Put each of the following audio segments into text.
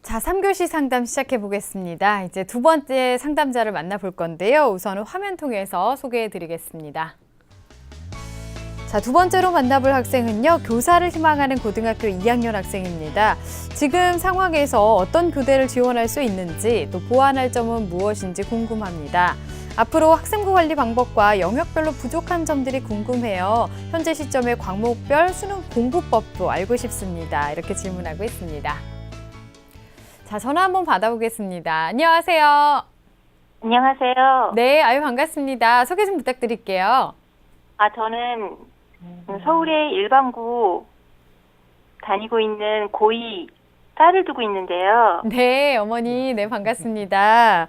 자, 3교시 상담 시작해 보겠습니다. 이제 두 번째 상담자를 만나볼 건데요. 우선은 화면 통해서 소개해 드리겠습니다. 자, 두 번째로 만나볼 학생은요, 교사를 희망하는 고등학교 2학년 학생입니다. 지금 상황에서 어떤 교대를 지원할 수 있는지, 또 보완할 점은 무엇인지 궁금합니다. 앞으로 학생부 관리 방법과 영역별로 부족한 점들이 궁금해요. 현재 시점의 과목별 수능 공부법도 알고 싶습니다. 이렇게 질문하고 있습니다. 자, 전화 한번 받아보겠습니다. 안녕하세요. 안녕하세요. 네, 아유 반갑습니다. 소개 좀 부탁드릴게요. 저는 서울의 일반고 다니고 있는 고2 딸을 두고 있는데요. 네, 어머니, 네, 반갑습니다.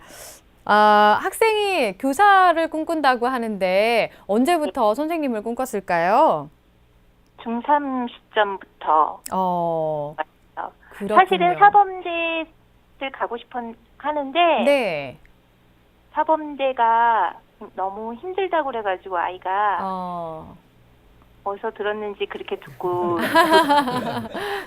학생이 교사를 꿈꾼다고 하는데 언제부터 선생님을 꿈꿨을까요? 중3 시점부터. 그렇군요. 사실은 사범대를 가고 하는데 네. 사범대가 너무 힘들다고 그래가지고 아이가 어디서 들었는지 그렇게 듣고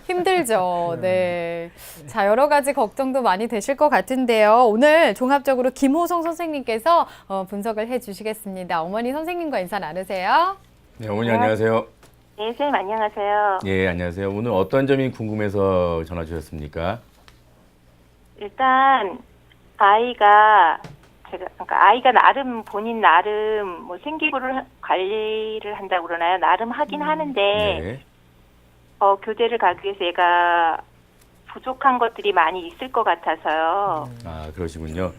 힘들죠. 네. 자, 여러 가지 걱정도 많이 되실 것 같은데요. 오늘 종합적으로 김호성 선생님께서 분석을 해주시겠습니다. 어머니 선생님과 인사 나누세요. 네, 어머니 안녕하세요. 네, 선생님 안녕하세요. 예, 안녕하세요. 오늘 어떤 점이 궁금해서 전화 주셨습니까? 일단 아이가 아이가 본인 나름 뭐 생기부를 관리를 한다고 그러나요? 나름 하긴 하는데 네. 교대를 가기 위해서 얘가 부족한 것들이 많이 있을 것 같아서요. 아, 그러시군요.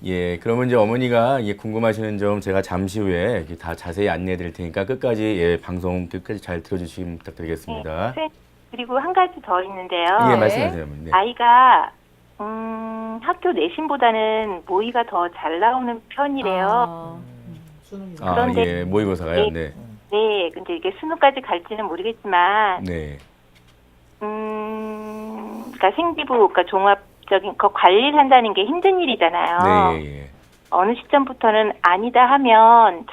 예, 그러면 이제 어머니가 궁금하시는 점 제가 잠시 후에 이렇게 다 자세히 안내해 드릴 테니까 끝까지 방송 끝까지 잘 들어주시면 부탁드리겠습니다. 네, 그리고 한 가지 더 있는데요. 예, 말씀하세요, 어머니. 네. 아이가 학교 내신보다는 모의가 더 잘 나오는 편이래요. 그런데 예, 모의고사가요? 네. 네, 근데 이게 수능까지 갈지는 모르겠지만, 네. 그러니까 생기부, 그러니까 종합적인 거 관리를 한다는 게 힘든 일이잖아요. 네, 예. 어느 시점부터는 아니다 하면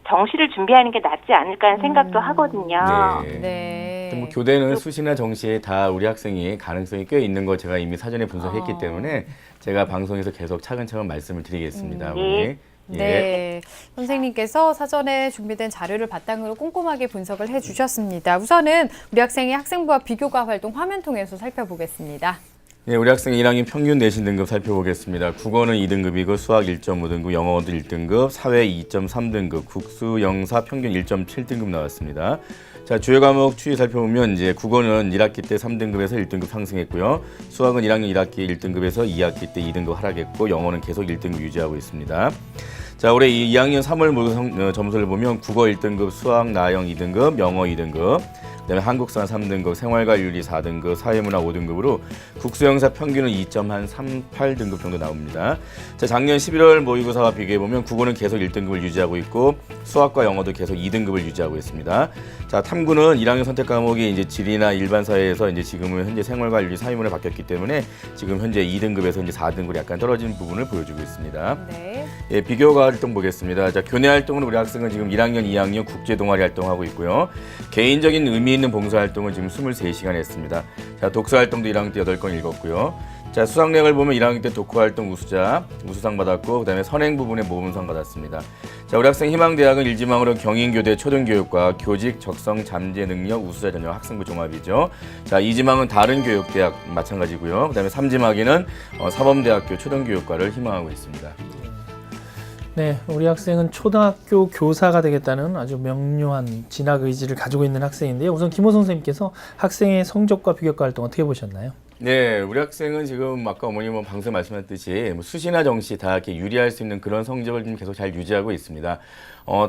정시를 준비하는 게 낫지 않을까 하는 생각도 하거든요. 네. 네. 뭐 교대는 수시나 정시에 다 우리 학생이 가능성이 꽤 있는 거 제가 이미 사전에 분석했기 때문에 제가 방송에서 계속 차근차근 말씀을 드리겠습니다. 어머니. 네, 선생님께서 사전에 준비된 자료를 바탕으로 꼼꼼하게 분석을 해주셨습니다. 우선은 우리 학생의 학생부와 비교과 활동 화면 통해서 살펴보겠습니다. 네, 우리 학생 1학년 평균 내신 등급 살펴보겠습니다. 국어는 2등급이고 수학 1.5등급, 영어도 1등급, 사회 2.3등급, 국수, 영사 평균 1.7등급 나왔습니다. 자, 주요 과목 추이 살펴보면 이제 국어는 1학기 때 3등급에서 1등급 상승했고요. 수학은 1학년 1학기 1등급에서 2학기 때 2등급 하락했고 영어는 계속 1등급 유지하고 있습니다. 자, 올해 2학년 3월 모의 점수를 보면 국어 1등급, 수학, 나영 2등급, 영어 2등급, 그다음에 한국사 3등급, 생활과윤리 4등급, 사회문화 5등급으로 국수영사 평균은 2.38등급 정도 나옵니다. 자, 작년 11월 모의고사와 비교해보면 국어는 계속 1등급을 유지하고 있고 수학과 영어도 계속 2등급을 유지하고 있습니다. 자, 탐구는 1학년 선택 과목이 이제 지리나 일반사회에서 이제 지금은 현재 생활과윤리 사회문화 바뀌었기 때문에 지금 현재 2등급에서 이제 4등급으로 약간 떨어진 부분을 보여주고 있습니다. 네. 예, 비교과 활동 보겠습니다. 자, 교내 활동은 우리 학생은 지금 1학년, 2학년 국제 동아리 활동하고 있고요. 개인적인 의미 있는 봉사 활동은 지금 23시간 했습니다. 자, 독서 활동도 1학년 때 8건 읽었고요. 자, 수학여행을 보면 1학년 때 독후 활동 우수상 받았고, 그다음에 선행 부분에 모범상 받았습니다. 자, 우리 학생 희망대학은 일지망으로 경인교대 초등교육과 교직, 적성, 잠재 능력 우수자 전형 학생부 종합이죠. 자, 이지망은 다른 교육대학 마찬가지고요. 그다음에 삼지막에는 사범대학교 초등교육과를 희망하고 있습니다. 네, 우리 학생은 초등학교 교사가 되겠다는 아주 명료한 진학 의지를 가지고 있는 학생인데요. 우선 김호성 선생님께서 학생의 성적과 비교과 활동 어떻게 보셨나요? 네, 우리 학생은 지금 아까 어머님은 방송 말씀하셨듯이 수시나 정시 다 이렇게 유리할 수 있는 그런 성적을 좀 계속 잘 유지하고 있습니다.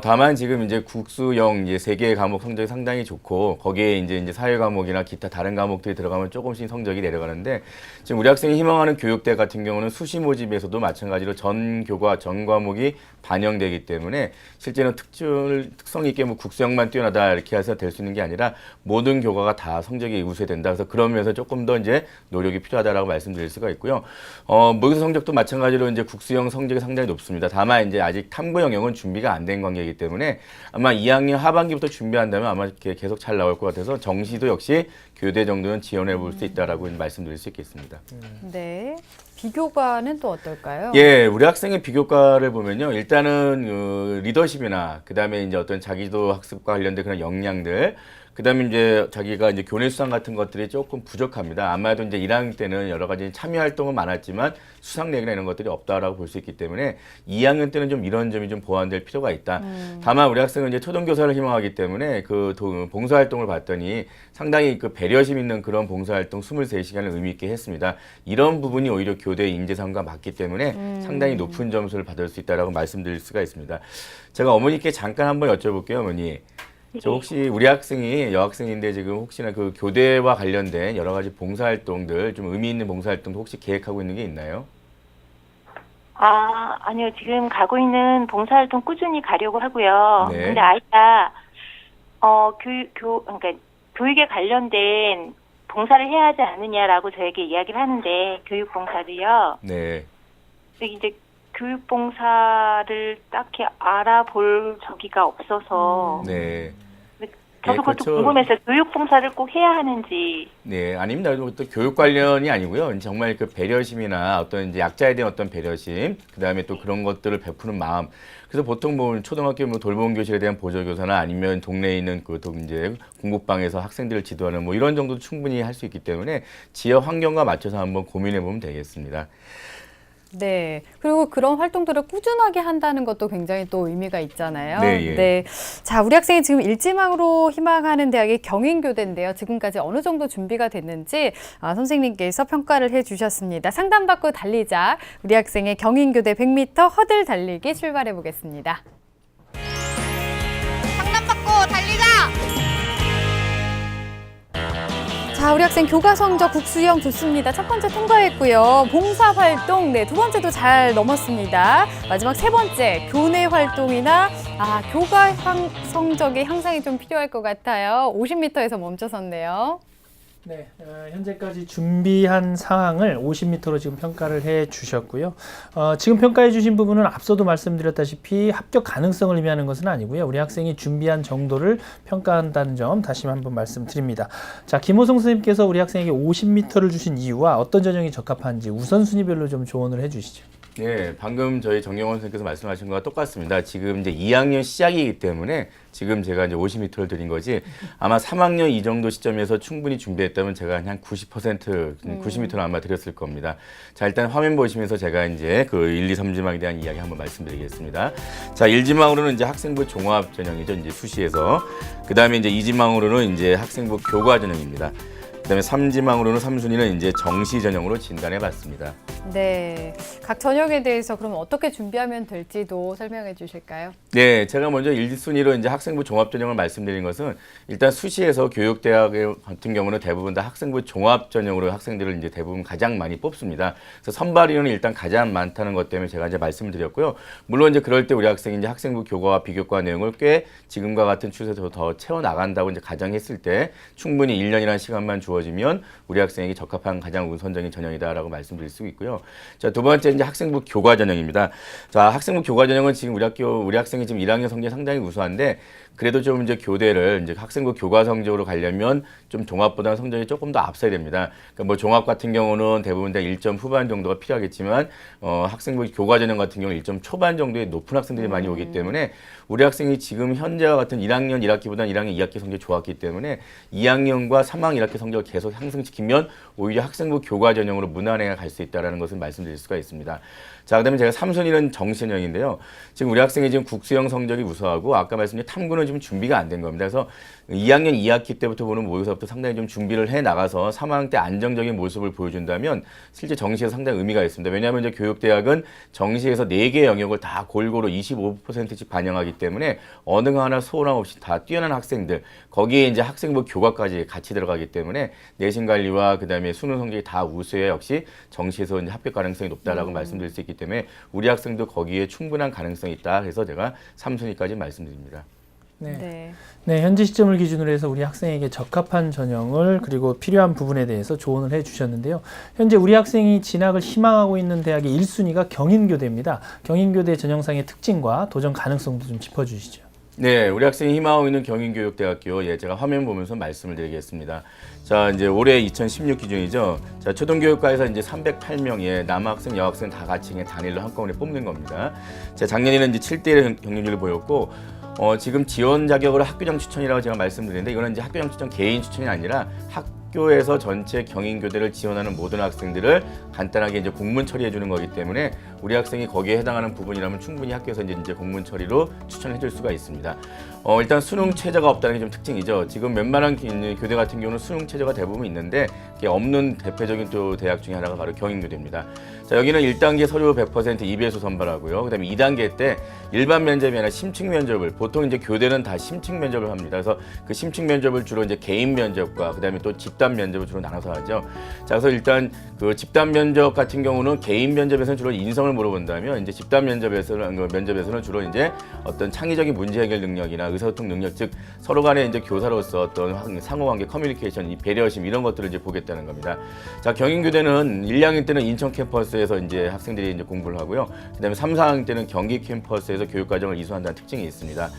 다만 지금 이제 국수형 이제 3개의 과목 성적이 상당히 좋고 거기에 이제 사회 과목이나 기타 다른 과목들이 들어가면 조금씩 성적이 내려가는데 지금 우리 학생이 희망하는 교육대 같은 경우는 수시 모집에서도 마찬가지로 전 교과 전 과목이 반영되기 때문에 실제는 특성 있게 뭐 국수형만 뛰어나다 이렇게 해서 될 수 있는 게 아니라 모든 교과가 다 성적이 우수해된다. 그래서 그런 면에서 조금 더 이제 노력이 필요하다라고 말씀드릴 수가 있고요. 모의고사 성적도 마찬가지로 이제 국수형 성적이 상당히 높습니다. 다만 이제 아직 탐구 영역은 준비가 안 된 관계이기 때문에 아마 2학년 하반기부터 준비한다면 아마 이렇게 계속 잘 나올 것 같아서 정시도 역시 교대 정도는 지원해 볼 수 있다라고 말씀드릴 수 있겠습니다. 네. 비교과는 또 어떨까요? 예, 우리 학생의 비교과를 보면요. 일단은 리더십이나 그다음에 이제 어떤 자기도 학습과 관련된 그런 역량들, 그다음에 이제 자기가 이제 교내 수상 같은 것들이 조금 부족합니다. 아마도 이제 1학년 때는 여러 가지 참여 활동은 많았지만 수상歴이나 이런 것들이 없다라고 볼 수 있기 때문에 2학년 때는 좀 이런 점이 좀 보완될 필요가 있다. 다만 우리 학생은 이제 초등교사를 희망하기 때문에 그 봉사활동을 봤더니 상당히 그 배려심 있는 그런 봉사활동 23시간을 의미 있게 했습니다. 이런 부분이 오히려 교대 인재상과 맞기 때문에 상당히 높은 점수를 받을 수 있다라고 말씀드릴 수가 있습니다. 제가 어머니께 잠깐 한번 여쭤볼게요, 어머니. 저 혹시 우리 학생이 여학생인데 지금 혹시나 그 교대와 관련된 여러 가지 봉사활동들 좀 의미 있는 봉사활동도 혹시 계획하고 있는 게 있나요? 아니요. 지금 가고 있는 봉사활동 꾸준히 가려고 하고요. 네. 근데 아이가 그러니까 교육에 관련된 봉사를 해야 하지 않느냐라고 저에게 이야기를 하는데 교육 봉사를요. 네. 근데 이제 교육 봉사를 딱히 알아볼 저기가 없어서 네. 저도 네, 그것도 그렇죠. 궁금해서 교육 봉사를 꼭 해야 하는지. 네, 아닙니다. 또 교육 관련이 아니고요. 정말 그 배려심이나 어떤 이제 약자에 대한 어떤 배려심, 그 다음에 또 그런 것들을 베푸는 마음. 그래서 보통 뭐 초등학교 뭐 돌봄 교실에 대한 보조교사나 아니면 동네에 있는 그 이제 공부방에서 학생들을 지도하는 뭐 이런 정도도 충분히 할 수 있기 때문에 지역 환경과 맞춰서 한번 고민해 보면 되겠습니다. 네. 그리고 그런 활동들을 꾸준하게 한다는 것도 굉장히 또 의미가 있잖아요. 네, 예. 네. 자, 우리 학생이 지금 일지망으로 희망하는 대학이 경인교대인데요. 지금까지 어느 정도 준비가 됐는지 선생님께서 평가를 해주셨습니다. 상담받고 달리자. 우리 학생의 경인교대 100m 허들 달리기 출발해 보겠습니다. 상담받고 달리자! 자, 우리 학생 교과 성적 국수형 좋습니다. 첫 번째 통과했고요. 봉사 활동, 네, 두 번째도 잘 넘었습니다. 마지막 세 번째, 교내 활동이나 교과 성적의 향상이 좀 필요할 것 같아요. 50m에서 멈춰섰네요. 네, 현재까지 준비한 상황을 50m로 지금 평가를 해 주셨고요. 지금 평가해 주신 부분은 앞서도 말씀드렸다시피 합격 가능성을 의미하는 것은 아니고요. 우리 학생이 준비한 정도를 평가한다는 점 다시 한번 말씀드립니다. 자, 김호성 선생님께서 우리 학생에게 50m를 주신 이유와 어떤 전형이 적합한지 우선순위별로 좀 조언을 해 주시죠. 네, 방금 저희 정경원 선생님께서 말씀하신 거와 똑같습니다. 지금 이제 2학년 시작이기 때문에 지금 제가 이제 50m를 드린 거지 아마 3학년 이 정도 시점에서 충분히 준비했다면 제가 한 90%, 90m를 아마 드렸을 겁니다. 자, 일단 화면 보시면서 제가 이제 그 1, 2, 3지망에 대한 이야기 한번 말씀드리겠습니다. 자, 1지망으로는 이제 학생부 종합 전형이죠. 이제 수시에서. 그 다음에 이제 2지망으로는 이제 학생부 교과 전형입니다. 그다음에 3지망으로는 3순위는 이제 정시 전형으로 진단해 봤습니다. 네. 각 전형에 대해서 그러면 어떻게 준비하면 될지도 설명해 주실까요? 네, 제가 먼저 1순위로 이제 학생부 종합 전형을 말씀드린 것은 일단 수시에서 교육대학 같은 경우는 대부분 다 학생부 종합 전형으로 학생들을 이제 대부분 가장 많이 뽑습니다. 그래서 선발 인원이 일단 가장 많다는 것 때문에 제가 이제 말씀을 드렸고요. 물론 이제 그럴 때 우리 학생이 이제 학생부 교과와 비교과 내용을 꽤 지금과 같은 추세에서 더 채워 나간다고 이제 가정했을 때 충분히 1년이라는 시간만 주어지면 우리 학생에게 적합한 가장 우선적인 전형이다라고 말씀드릴 수 있고요. 자, 두 번째 이제 학생부 교과 전형입니다. 자, 학생부 교과 전형은 지금 우리 학생이 지금 1학년 성적이 상당히 우수한데 그래도 좀 이제 교대를 이제 학생부 교과 성적으로 가려면 좀 종합보다는 성적이 조금 더 앞서야 됩니다. 그러니까 뭐 종합 같은 경우는 대부분 다 1점 후반 정도가 필요하겠지만 학생부 교과 전형 같은 경우는 1점 초반 정도의 높은 학생들이 많이 오기 때문에 우리 학생이 지금 현재와 같은 1학년 1학기보다는 1학년 2학기 성적이 좋았기 때문에 2학년과 3학년 1학기 성적을 계속 향상시키면 오히려 학생부 교과 전형으로 무난하게 갈 수 있다는 것을 말씀드릴 수가 있습니다. 자, 그다음에 제가 3순위는 정시 전형인데요. 지금 우리 학생이 지금 국수형 성적이 우수하고 아까 말씀드린 탐구는 지금 준비가 안 된 겁니다. 그래서 2학년 2학기 때부터 보는 모의고사부터 상당히 좀 준비를 해 나가서 3학년 때 안정적인 모습을 보여준다면 실제 정시에서 상당히 의미가 있습니다. 왜냐하면 이제 교육대학은 정시에서 4개 영역을 다 골고루 25%씩 반영하기 때문에 어느 거 하나 소홀함 없이 다 뛰어난 학생들 거기에 이제 학생부 교과까지 같이 들어가기 때문에 내신 관리와 그다음에 수능 성적이 다 우수해야 역시 정시에서 이제 합격 가능성이 높다라고 말씀드릴 수 있기 때문에 우리 학생도 거기에 충분한 가능성이 있다. 그래서 제가 3순위까지 말씀드립니다. 네. 네, 현재 시점을 기준으로 해서 우리 학생에게 적합한 전형을 그리고 필요한 부분에 대해서 조언을 해주셨는데요. 현재 우리 학생이 진학을 희망하고 있는 대학의 1순위가 경인교대입니다. 경인교대 전형상의 특징과 도전 가능성도 좀 짚어주시죠. 네, 우리 학생이 희망하고 있는 경인교육대학교, 제가 화면 보면서 말씀을 드리겠습니다. 자, 이제 올해 2016 기준이죠. 자, 초등교육과에서 이제 308명의 남학생, 여학생 다 같이 그냥 단일로 한꺼번에 뽑는 겁니다. 자, 작년에는 이제 7대1 경쟁률을 보였고, 지금 지원 자격으로 학교장 추천이라고 제가 말씀드리는데, 이거는 이제 학교장 추천 개인 추천이 아니라 학교에서 전체 경인교대를 지원하는 모든 학생들을 간단하게 이제 공문 처리해 주는 거기 때문에 우리 학생이 거기에 해당하는 부분이라면 충분히 학교에서 이제 공문 처리로 추천해 줄 수가 있습니다. 일단 수능 최저가 없다는 게 좀 특징이죠. 지금 웬만한 교대 같은 경우는 수능 최저가 대부분 있는데 그게 없는 대표적인 또 대학 중에 하나가 바로 경인교대입니다. 자, 여기는 1단계 서류 100% EBS 선발하고요. 그다음에 2단계 때 일반 면접이 아니라 심층 면접을 보통 이제 교대는 다 심층 면접을 합니다. 그래서 그 심층 면접을 주로 이제 개인 면접과 그다음에 또 집단 면접을 주로 나눠서 하죠. 자, 그래서 일단 그 집단 면접 같은 경우는 개인 면접에서는 주로 인성을 물어본다면 이제 집단 면접에서는 주로 이제 어떤 창의적인 문제 해결 능력이나 의사소통 능력, 즉 서로 간에 이제 교사로서 어떤 상호관계, 커뮤니케이션, 이 배려심 이런 것들을 이제 보겠다는 겁니다. 자, 경인교대는 1, 2학년 때는 인천 캠퍼스에서 이제 학생들이 이제 공부를 하고요. 그다음에 3, 4학년 때는 경기 캠퍼스에서 교육과정을 이수한다는 특징이 있습니다.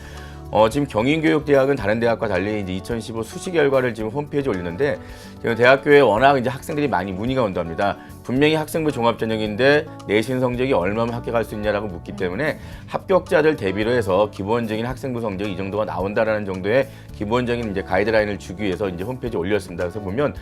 지금 경인교육대학은 다른 대학과 달리 이제 2015 수시 결과를 지금 홈페이지에 올리는데 지금 대학교에 워낙 이제 학생들이 많이 문의가 온답니다. 분명히 학생부 종합전형인데 내신 성적이 얼마면 합격할 수 있냐라고 묻기 때문에 합격자들 대비로 해서 기본적인 학생부 성적이 이 정도가 나온다라는 정도의 기본적인 이제 가이드라인을 주기 위해서 이제 홈페이지에 올렸습니다. 그래서 보면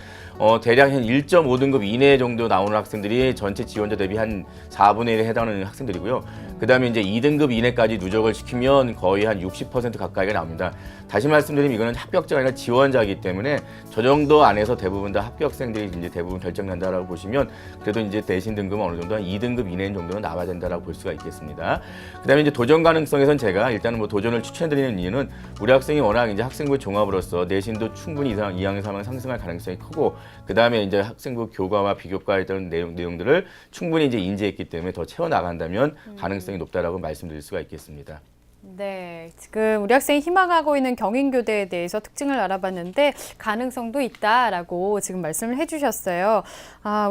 대략 한 1.5등급 이내 정도 나오는 학생들이 전체 지원자 대비 한 4분의 1에 해당하는 학생들이고요. 그 다음에 이제 2등급 이내까지 누적을 시키면 거의 한 60% 가까이가 나옵니다. 다시 말씀드리면 이거는 합격자가 아니라 지원자이기 때문에 저 정도 안에서 대부분 다 합격생들이 이제 대부분 결정난다라고 보시면 그래도 이제 내신 등급은 어느 정도 한 2등급 이내 정도는 나와야 된다라고 볼 수가 있겠습니다. 그 다음에 이제 도전 가능성에선 제가 일단은 뭐 도전을 추천드리는 이유는 우리 학생이 워낙 이제 학생부 종합으로서 내신도 충분히 2학년, 3학년 상승할 가능성이 크고 그 다음에 이제 학생부 교과와 비교과에 대한 내용들을 충분히 이제 인지했기 때문에 더 채워 나간다면 가능성이 높다라고 말씀드릴 수가 있겠습니다. 네, 지금 우리 학생이 희망하고 있는 경인교대에 대해서 특징을 알아봤는데 가능성도 있다라고 지금 말씀을 해주셨어요.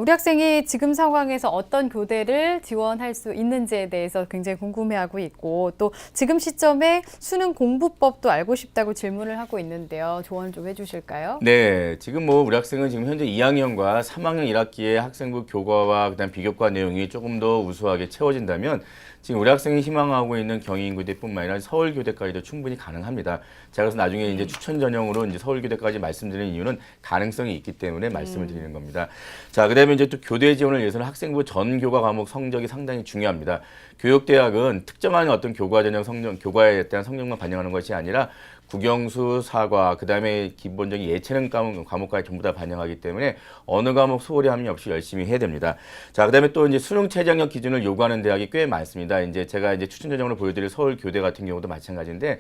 우리 학생이 지금 상황에서 어떤 교대를 지원할 수 있는지에 대해서 굉장히 궁금해하고 있고 또 지금 시점에 수능 공부법도 알고 싶다고 질문을 하고 있는데요. 조언 좀 해주실까요? 네, 지금 뭐 우리 학생은 지금 현재 2학년과 3학년 1학기에 학생부 교과와 그다음 비교과 내용이 조금 더 우수하게 채워진다면 지금 우리 학생이 희망하고 있는 경인교대뿐만 아니라 서울교대까지도 충분히 가능합니다. 자, 그래서 나중에 이제 추천 전형으로 이제 서울교대까지 말씀드리는 이유는 가능성이 있기 때문에 말씀을 드리는 겁니다. 자, 그다음에 이제 또 교대 지원을 위해서는 학생부 전 교과 과목 성적이 상당히 중요합니다. 교육대학은 특정한 어떤 교과 전형 교과에 대한 성적만 반영하는 것이 아니라 국영수, 사과, 그 다음에 기본적인 예체능 과목까지 전부 다 반영하기 때문에 어느 과목 소홀히 함이 없이 열심히 해야 됩니다. 자, 그 다음에 또 이제 수능 최저학력 기준을 요구하는 대학이 꽤 많습니다. 이제 제가 이제 추천 전형으로 보여드릴 서울교대 같은 경우도 마찬가지인데,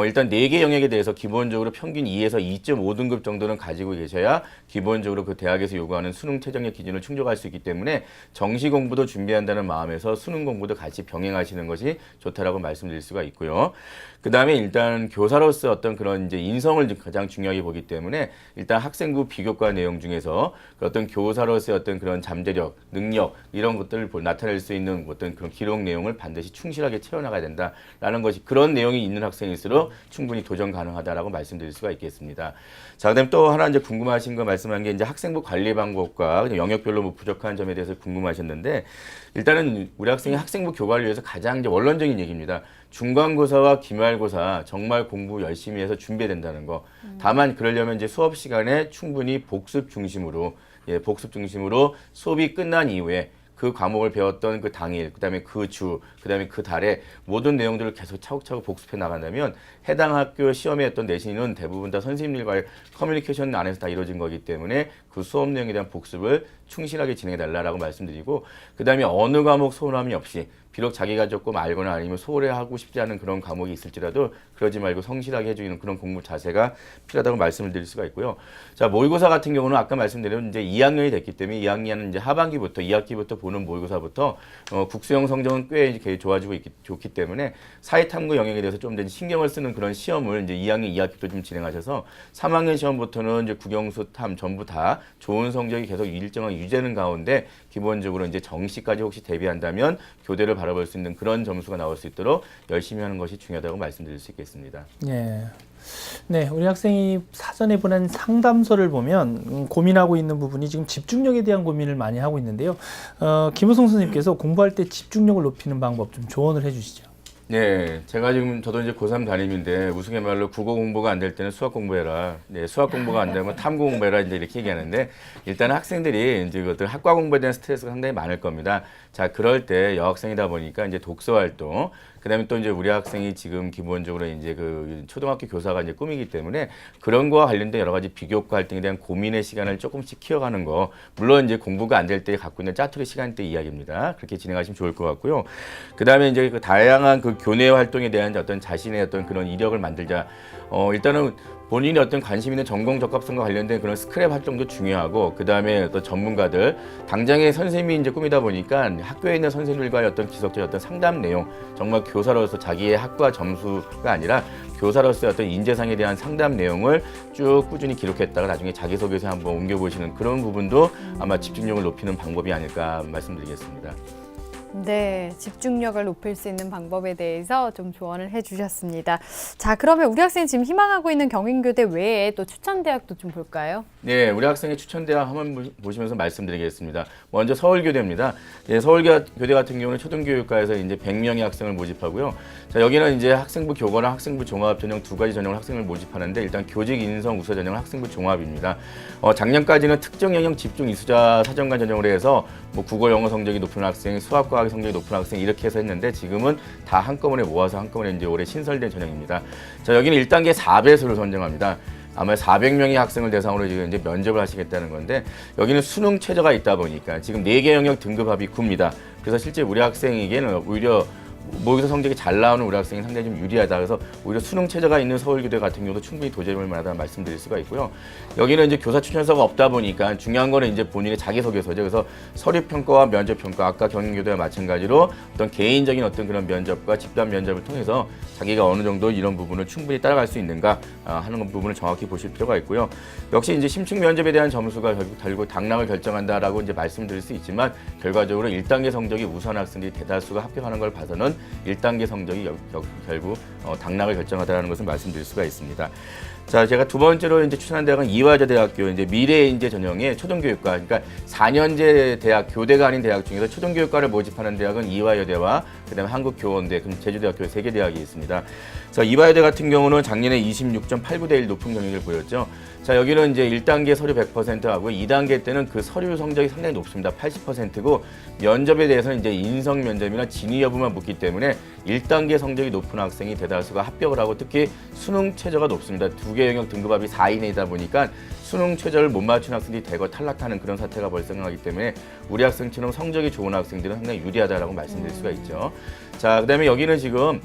일단 4개 영역에 대해서 기본적으로 평균 2에서 2.5등급 정도는 가지고 계셔야 기본적으로 그 대학에서 요구하는 수능 최저학력 기준을 충족할 수 있기 때문에 정시 공부도 준비한다는 마음에서 수능 공부도 같이 병행하시는 것이 좋다라고 말씀드릴 수가 있고요. 그 다음에 일단 교사로서 어떤 그런 이제 인성을 가장 중요하게 보기 때문에 일단 학생부 비교과 내용 중에서 그 어떤 교사로서의 어떤 그런 잠재력, 능력 이런 것들을 나타낼 수 있는 어떤 그런 기록 내용을 반드시 충실하게 채워나가야 된다라는 것이 그런 내용이 있는 학생일수록 충분히 도전 가능하다라고 말씀드릴 수가 있겠습니다. 자, 그다음 또 하나 이제 궁금하신 거 말씀한 게 이제 학생부 관리 방법과 영역별로 뭐 부족한 점에 대해서 궁금하셨는데 일단은 우리 학생이 학생부 교과를 위해서 가장 이제 원론적인 얘기입니다. 중간고사와 기말고사 정말 공부 열심히 해서 준비해야 된다는 거. 다만 그러려면 이제 수업 시간에 충분히 복습 중심으로 수업이 끝난 이후에 그 과목을 배웠던 그 당일, 그다음에 그 주, 그다음에 그 달에 모든 내용들을 계속 차곡차곡 복습해 나간다면 해당 학교 시험에 했던 내신은 대부분 다 선생님들과의 커뮤니케이션 안에서 다 이루어진 거기 때문에 그 수업 내용에 대한 복습을 충실하게 진행해달라고 말씀드리고 그다음에 어느 과목 소홀함이 없이 비록 자기가 조금 알거나 아니면 소홀해하고 싶지 않은 그런 과목이 있을지라도 그러지 말고 성실하게 해주는 그런 공부 자세가 필요하다고 말씀을 드릴 수가 있고요. 자, 모의고사 같은 경우는 아까 말씀드린 이제 2학년이 됐기 때문에 2학년은 이제 하반기부터 2학기부터 보는 모의고사부터 국수형 성적은 꽤 좋아지고 좋기 때문에 사회탐구 영역에 대해서 좀 더 신경을 쓰는 그런 시험을 이제 2학년 2학기도 좀 진행하셔서 3학년 시험부터는 이제 국영수, 탐 전부 다 좋은 성적이 계속 일정하게 유지되는 가운데 기본적으로 이제 정시까지 혹시 대비한다면 교대를 바라볼 수 있는 그런 점수가 나올 수 있도록 열심히 하는 것이 중요하다고 말씀드릴 수 있겠습니다. 예. 네, 우리 학생이 사전에 보낸 상담서를 보면 고민하고 있는 부분이 지금 집중력에 대한 고민을 많이 하고 있는데요. 김우성 선생님께서 공부할 때 집중력을 높이는 방법 좀 조언을 해주시죠. 네, 제가 지금 저도 이제 고3 담임인데 우스갯말로 국어 공부가 안 될 때는 수학 공부해라. 네, 수학 공부가 안 되면 탐구 공부해라 이제 이렇게 얘기하는데 일단 학생들이 이제 그 학과 공부에 대한 스트레스가 상당히 많을 겁니다. 자, 그럴 때 여학생이다 보니까 이제 독서 활동, 그다음에 또 이제 우리 학생이 지금 기본적으로 이제 그 초등학교 교사가 이제 꿈이기 때문에 그런 거와 관련된 여러 가지 비교과 활동에 대한 고민의 시간을 조금씩 키워가는 거. 물론 이제 공부가 안 될 때 갖고 있는 짜투리 시간대 이야기입니다. 그렇게 진행하시면 좋을 것 같고요. 그다음에 이제 그 다양한 그 교내 활동에 대한 어떤 자신의 어떤 그런 이력을 만들자. 일단은 본인이 어떤 관심 있는 전공 적합성과 관련된 그런 스크랩 활동도 중요하고 그다음에 어떤 전문가들 당장의 선생님이 이제 꿈이다 보니까 학교에 있는 선생님들과의 어떤 지속적인 어떤 상담 내용 정말 교사로서 자기의 학과 점수가 아니라 교사로서의 어떤 인재상에 대한 상담 내용을 쭉 꾸준히 기록했다가 나중에 자기소개서 한번 옮겨보시는 그런 부분도 아마 집중력을 높이는 방법이 아닐까 말씀드리겠습니다. 네, 집중력을 높일 수 있는 방법에 대해서 좀 조언을 해주셨습니다. 자, 그러면 우리 학생이 지금 희망하고 있는 경인교대 외에 또 추천대학도 좀 볼까요? 네, 우리 학생의 추천대학 한번 보시면서 말씀드리겠습니다. 먼저 서울교대입니다. 네, 서울교대 같은 경우는 초등교육과에서 이제 100명의 학생을 모집하고요. 자, 여기는 이제 학생부 교과랑 학생부 종합 전형 두 가지 전형을 학생을 모집하는데 일단 교직 인성 우수 전형은 학생부 종합입니다. 작년까지는 특정 영역 집중 이수자 사정관 전형으로 해서 뭐 국어 영어 성적이 높은 학생, 수학 과학 성적이 높은 학생 이렇게 해서 했는데 지금은 다 한꺼번에 모아서 한꺼번에 이제 올해 신설된 전형입니다. 자, 여기는 1단계 4배수를 선정합니다. 아마 400명의 학생을 대상으로 지금 이제 면접을 하시겠다는 건데 여기는 수능 최저가 있다 보니까 지금 4개 영역 등급합이 9입니다. 그래서 실제 우리 학생에게는 오히려 모의고사 성적이 잘 나오는 우리 학생이 상당히 좀 유리하다. 그래서 오히려 수능 최저가 있는 서울교대 같은 경우도 충분히 도전해볼 만하다는 말씀드릴 수가 있고요. 여기는 이제 교사 추천서가 없다 보니까 중요한 거는 이제 본인의 자기소개서죠. 그래서 서류평가와 면접평가, 아까 경인교대와 마찬가지로 어떤 개인적인 어떤 그런 면접과 집단 면접을 통해서 자기가 어느 정도 이런 부분을 충분히 따라갈 수 있는가 하는 부분을 정확히 보실 필요가 있고요. 역시 이제 심층 면접에 대한 점수가 결국 당락을 결정한다라고 이제 말씀드릴 수 있지만 결과적으로 1단계 성적이 우수한 학생들이 대다수가 합격하는 걸 봐서는 1단계 성적이 결국 당락을 결정하다라는 것을 말씀드릴 수가 있습니다. 자, 제가 두 번째로 이제 추천한 대학은 이화여대학교 이제 미래인재 전형의 초등교육과, 그러니까 4년제 대학 교대가 아닌 대학 중에서 초등교육과를 모집하는 대학은 이화여대와 그다음에 한국교원대, 그럼 제주대학교 3개 대학이 있습니다. 자, 이화여대 같은 경우는 작년에 26.89대 1 높은 경력을 보였죠. 자, 여기는 이제 1단계 서류 100% 하고 2단계 때는 그 서류 성적이 상당히 높습니다. 80%고 면접에 대해서는 이제 인성 면접이나 진위 여부만 묻기 때문에 1단계 성적이 높은 학생이 대다수가 합격을 하고 특히 수능 최저가 높습니다. 2개 영역 등급합이 4 이내이다 보니까 수능 최저를 못 맞춘 학생들이 대거 탈락하는 그런 사태가 발생하기 때문에 우리 학생처럼 성적이 좋은 학생들은 상당히 유리하다라고 말씀드릴 수가 있죠. 자, 그다음에 여기는 지금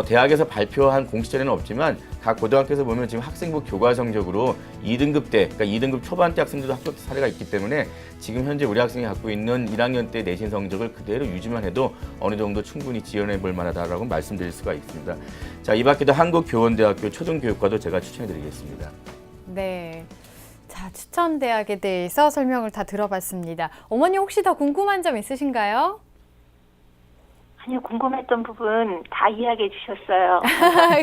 대학에서 발표한 공시전에는 없지만 각 고등학교에서 보면 지금 학생부 교과 성적으로 2등급 때, 그러니까 2등급 초반대 학생들도 합격 사례가 있기 때문에 지금 현재 우리 학생이 갖고 있는 1학년 때 내신 성적을 그대로 유지만 해도 어느 정도 충분히 지원해 볼 만하다라고 말씀드릴 수가 있습니다. 자, 이 밖에도 한국교원대학교 초등교육과도 제가 추천해 드리겠습니다. 네. 자, 추천 대학에 대해서 설명을 다 들어봤습니다. 어머니 혹시 더 궁금한 점 있으신가요? 아니요, 궁금했던 부분 다 이야기해 주셨어요.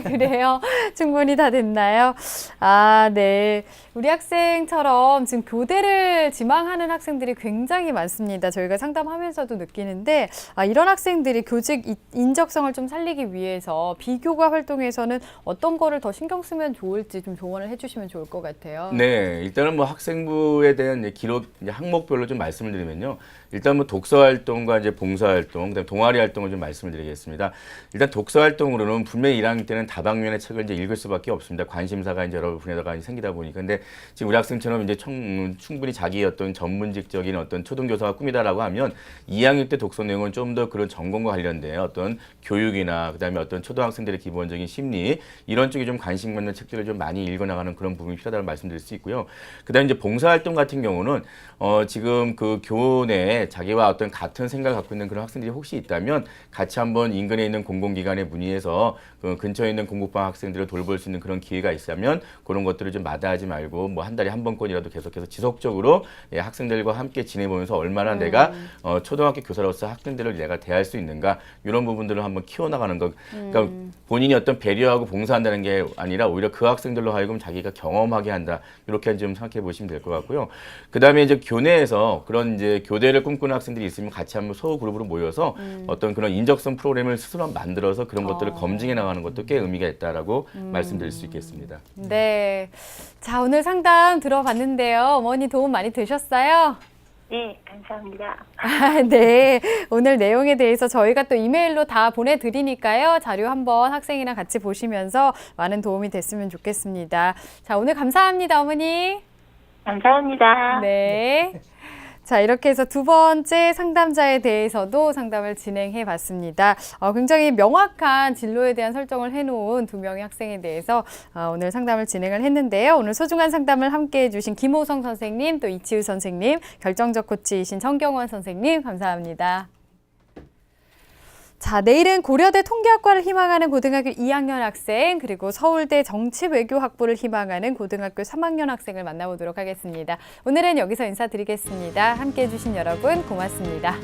그래요? 충분히 다 됐나요? 아, 네. 우리 학생처럼 지금 교대를 지망하는 학생들이 굉장히 많습니다. 저희가 상담하면서도 느끼는데 이런 학생들이 교직 인적성을 좀 살리기 위해서 비교과 활동에서는 어떤 거를 더 신경 쓰면 좋을지 좀 조언을 해주시면 좋을 것 같아요. 네, 일단은 뭐 학생부에 대한 이제 기록, 이제 항목별로 좀 말씀을 드리면요. 일단 뭐 독서 활동과 이제 봉사 활동, 그다음에 동아리 활동을 좀 말씀을 드리겠습니다. 일단 독서 활동으로는 분명히 1학년 때는 다방면의 책을 이제 읽을 수밖에 없습니다. 관심사가 이제 여러 분야가 생기다 보니까. 근데 지금 우리 학생처럼 이제 충분히 자기의 어떤 전문직적인 어떤 초등교사가 꿈이다라고 하면 2학년 때 독서 내용은 좀 더 그런 전공과 관련된 어떤 교육이나 그다음에 어떤 초등학생들의 기본적인 심리 이런 쪽에 좀 관심 갖는 책들을 좀 많이 읽어나가는 그런 부분이 필요하다고 말씀드릴 수 있고요. 그다음에 이제 봉사활동 같은 경우는 지금 그 교내에 자기와 어떤 같은 생각을 갖고 있는 그런 학생들이 혹시 있다면 같이 한번 인근에 있는 공공기관에 문의해서 그 근처에 있는 공부방 학생들을 돌볼 수 있는 그런 기회가 있다면 그런 것들을 좀 마다하지 말고 뭐 한 달에 한 번권이라도 계속해서 지속적으로 학생들과 함께 지내보면서 얼마나 내가 초등학교 교사로서 학생들을 내가 대할 수 있는가 이런 부분들을 한번 키워나가는 것. 그러니까 본인이 어떤 배려하고 봉사한다는 게 아니라 오히려 그 학생들로 하여금 자기가 경험하게 한다 이렇게 좀 생각해 보시면 될 것 같고요. 그다음에 이제 교내에서 그런 이제 교대를 꿈꾸는 학생들이 있으면 같이 한번 소호 그룹으로 모여서 어떤 그런 인적성 프로그램을 스스로 만들어서 그런 것들을 검증해 나가는 것도 꽤 의미가 있다라고 말씀드릴 수 있겠습니다. 네. 자, 오늘 상담 들어봤는데요. 어머니 도움 많이 되셨어요? 네, 감사합니다. 네. 오늘 내용에 대해서 저희가 또 이메일로 다 보내드리니까요. 자료 한번 학생이랑 같이 보시면서 많은 도움이 됐으면 좋겠습니다. 자, 오늘 감사합니다, 어머니. 감사합니다. 네. 자, 이렇게 해서 두 번째 상담자에 대해서도 상담을 진행해 봤습니다. 굉장히 명확한 진로에 대한 설정을 해놓은 두 명의 학생에 대해서 오늘 상담을 진행을 했는데요. 오늘 소중한 상담을 함께 해주신 김호성 선생님, 또 이치우 선생님, 결정적 코치이신 정경원 선생님, 감사합니다. 자, 내일은 고려대 통계학과를 희망하는 고등학교 2학년 학생, 그리고 서울대 정치외교학부를 희망하는 고등학교 3학년 학생을 만나보도록 하겠습니다. 오늘은 여기서 인사드리겠습니다. 함께해 주신 여러분 고맙습니다.